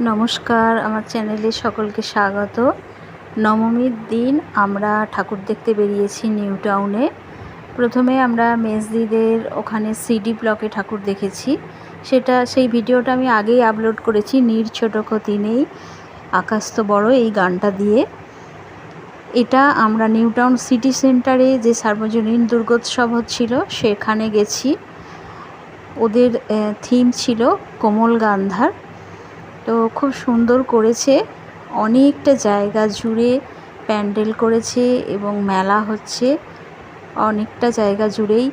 নমস্কার, আমার চ্যানেলে সকলকে স্বাগত। নবমীর দিন আমরা ঠাকুর দেখতে বেরিয়েছি নিউ টাউনে। প্রথমে আমরা মেজদিদের ওখানে সিডি ব্লকে ঠাকুর দেখেছি। সেই ভিডিওটা আমি আগেই আপলোড করেছি, নীর ছোট ক্ষতি নেই আকাশ তো বড় এই গানটা দিয়ে। এটা আমরা নিউ টাউন সিটি সেন্টারে যে সার্বজনীন দুর্গোৎসব হচ্ছিল সেখানে গেছি। ওদের থিম ছিল কোমল গান্ধার। তো খুব সুন্দর করেছে, অনেকটা জায়গা জুড়ে প্যান্ডেল করেছে এবং মেলা হচ্ছে অনেকটা জায়গা জুড়েই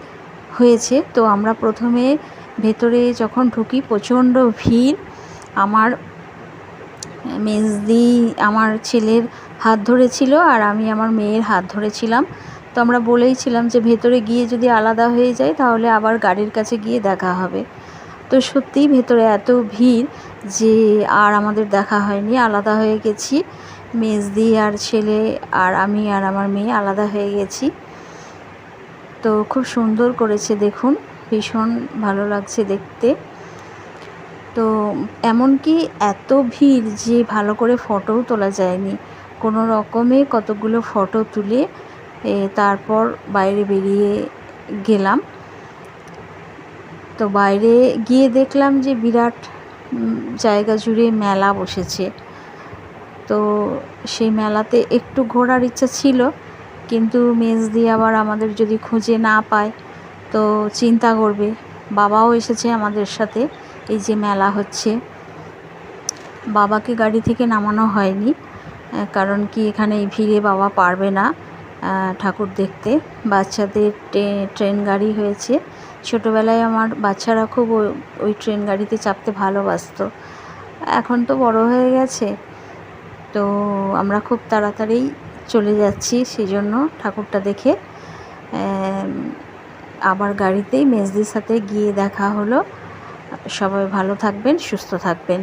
হয়েছে। তো আমরা প্রথমে ভেতরে যখন ঢুকি প্রচণ্ড ভিড়। আমার মেজদি আমার ছেলের হাত ধরেছিল আর আমি আমার মেয়ের হাত ধরেছিলাম। তো আমরা বলেইছিলাম যে ভেতরে গিয়ে যদি আলাদা হয়ে যায় তাহলে আবার গাড়ির কাছে গিয়ে দেখা হবে। তো সত্যিই ভেতরে এত ভিড় যে আর আমাদের দেখা হয়নি, আলাদা হয়ে গেছি। মেজদি আর ছেলে আর আমি আর আমার মেয়ে আলাদা হয়ে গেছি। তো খুব সুন্দর করেছে, দেখুন ভীষণ ভালো লাগছে দেখতে। তো এমনকি এত ভিড় যে ভালো করে ফটোও তোলা যায়নি, কোনো রকমে কতগুলো ফটো তুলে তারপর বাইরে বেরিয়ে গেলাম। তো বাইরে গিয়ে দেখলাম যে বিরাট জায়গা জুড়ে মেলা বসেছে। তো সেই মেলাতে একটু ঘোরার ইচ্ছা ছিল, কিন্তু মেজদি আবার আমাদের যদি খুঁজে না পায় তো চিন্তা করবে। বাবাও এসেছে আমাদের সাথে, এই যে মেলা হচ্ছে। বাবাকে গাড়ি থেকে নামানো হয়নি, কারণ কি এখানে এই ভিড়ে বাবা পারবে না ঠাকুর দেখতে। বাচ্চাদের ট্রেন গাড়ি হয়েছে। ছোটোবেলায় আমার বাচ্চারা খুব ওই ট্রেন গাড়িতে চাপতে ভালোবাসতো, এখন তো বড় হয়ে গেছে। তো আমরা খুব তাড়াতাড়ি চলে যাচ্ছি, সেই জন্য ঠাকুরটা দেখে আবার গাড়িতেই মেজদির সাথে গিয়ে দেখা হলো। সবাই ভালো থাকবেন, সুস্থ থাকবেন।